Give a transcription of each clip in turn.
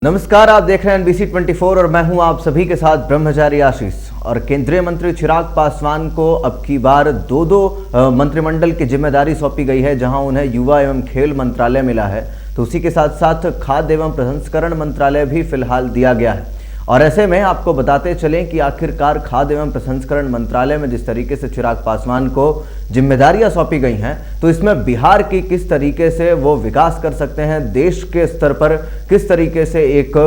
नमस्कार, आप देख रहे हैं NBC 24 और मैं हूं आप सभी के साथ ब्रह्मचारी आशीष। और केंद्रीय मंत्री चिराग पासवान को अब की बार दो मंत्रिमंडल की जिम्मेदारी सौंपी गई है, जहां उन्हें युवा एवं खेल मंत्रालय मिला है, तो उसी के साथ साथ खाद्य एवं प्रसंस्करण मंत्रालय भी फिलहाल दिया गया है। और ऐसे में आपको बताते चलें कि आखिरकार खाद्य एवं प्रसंस्करण मंत्रालय में जिस तरीके से चिराग पासवान को जिम्मेदारियां सौंपी गई हैं, तो इसमें बिहार की किस तरीके से वो विकास कर सकते हैं, देश के स्तर पर किस तरीके से एक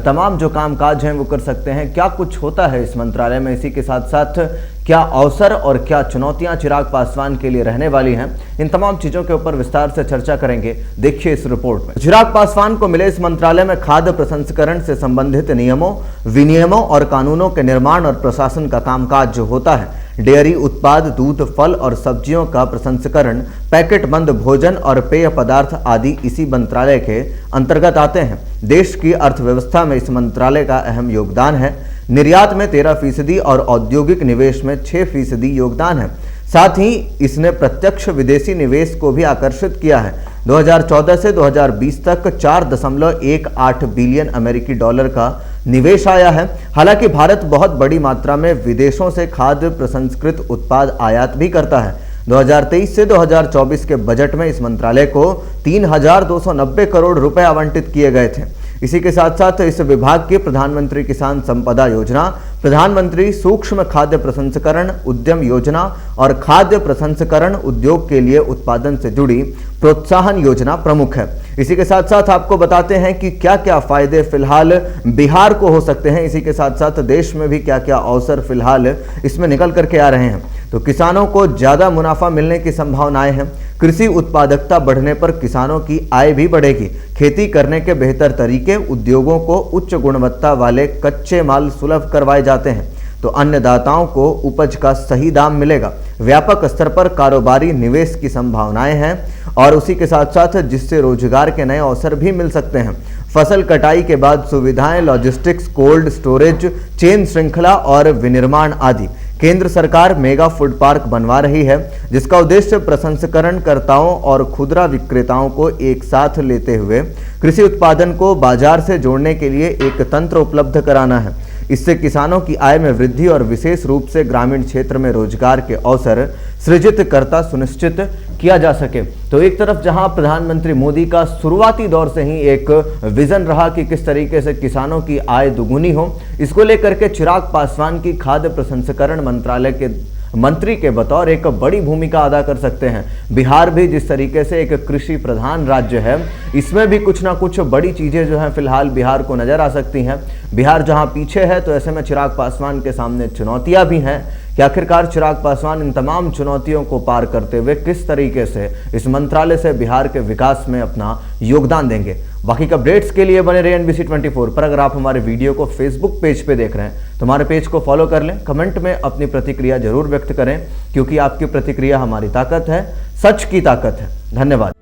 तमाम जो कामकाज हैं वो कर सकते हैं, क्या कुछ होता है इस मंत्रालय में, इसी के साथ साथ क्या अवसर और क्या चुनौतियां चिराग पासवान के लिए रहने वाली हैं, इन तमाम चीजों के ऊपर विस्तार से चर्चा करेंगे। देखिए इस रिपोर्ट में। चिराग पासवान को मिले इस मंत्रालय में खाद्य प्रसंस्करण से संबंधित नियमों, विनियमों और कानूनों के निर्माण और प्रशासन का कामकाज जो होता है, डेयरी उत्पाद, दूध, फल और सब्जियों का प्रसंस्करण, पैकेट बंद भोजन और पेय पदार्थ आदि इसी मंत्रालय के अंतर्गत आते हैं। देश की अर्थव्यवस्था में इस मंत्रालय का अहम योगदान है। निर्यात में 13% और औद्योगिक निवेश में 6% योगदान है। साथ ही इसने प्रत्यक्ष विदेशी निवेश को भी आकर्षित किया है। 2014 से 2020 तक 4.18 बिलियन अमेरिकी डॉलर का निवेश आया है। हालांकि भारत बहुत बड़ी मात्रा में विदेशों से खाद्य प्रसंस्कृत उत्पाद आयात भी करता है। 2023 से 2024 के बजट में इस मंत्रालय को 3,290 करोड़ रुपए आवंटित किए गए थे। इसी के साथ साथ इस विभाग की प्रधानमंत्री किसान संपदा योजना, प्रधानमंत्री सूक्ष्म खाद्य प्रसंस्करण उद्यम योजना और खाद्य प्रसंस्करण उद्योग के लिए उत्पादन से जुड़ी प्रोत्साहन योजना प्रमुख है। इसी के साथ साथ आपको बताते हैं कि क्या क्या फायदे फिलहाल बिहार को हो सकते हैं, इसी के साथ साथ देश में भी क्या क्या अवसर फिलहाल इसमें निकल करके आ रहे हैं। तो किसानों को ज्यादा मुनाफा मिलने की संभावनाएं हैं। कृषि उत्पादकता बढ़ने पर किसानों की आय भी बढ़ेगी। खेती करने के बेहतर तरीके, उद्योगों को उच्च गुणवत्ता वाले कच्चे माल सुलभ करवाए जाते हैं, तो अन्नदाताओं को उपज का सही दाम मिलेगा। व्यापक स्तर पर कारोबारी निवेश की संभावनाएं हैं और उसी के साथ साथ जिससे रोजगार के नए अवसर भी मिल सकते हैं। फसल कटाई के बाद सुविधाएं, लॉजिस्टिक्स, कोल्ड स्टोरेज, चेन श्रृंखला और विनिर्माण आदि। केंद्र सरकार मेगा फूड पार्क बनवा रही है, जिसका उद्देश्य प्रसंस्करणकर्ताओं और खुदरा विक्रेताओं को एक साथ लेते हुए कृषि उत्पादन को बाजार से जोड़ने के लिए एक तंत्र उपलब्ध कराना है। इससे किसानों की आय में वृद्धि और विशेष रूप से ग्रामीण क्षेत्र में रोजगार के अवसर सृजित करता सुनिश्चित किया जा सके। तो एक तरफ जहां प्रधानमंत्री मोदी का शुरुआती दौर से ही एक विजन रहा कि किस तरीके से किसानों की आय दुगुनी हो, इसको लेकर के चिराग पासवान की खाद्य प्रसंस्करण मंत्रालय के मंत्री के बतौर एक बड़ी भूमिका अदा कर सकते हैं। बिहार भी जिस तरीके से एक कृषि प्रधान राज्य है, इसमें भी कुछ ना कुछ बड़ी चीजें जो हैं फिलहाल बिहार को नजर आ सकती हैं। बिहार जहां पीछे है, तो ऐसे में चिराग पासवान के सामने चुनौतियां भी हैं कि आखिरकार चिराग पासवान इन तमाम चुनौतियों को पार करते हुए किस तरीके से इस मंत्रालय से बिहार के विकास में अपना योगदान देंगे। बाकी के अपडेट्स के लिए बने रहे NBC 24 पर। अगर आप हमारे वीडियो को फेसबुक पेज पे देख रहे हैं तो हमारे पेज को फॉलो कर लें। कमेंट में अपनी प्रतिक्रिया जरूर व्यक्त करें, क्योंकि आपकी प्रतिक्रिया हमारी ताकत है, सच की ताकत है। धन्यवाद।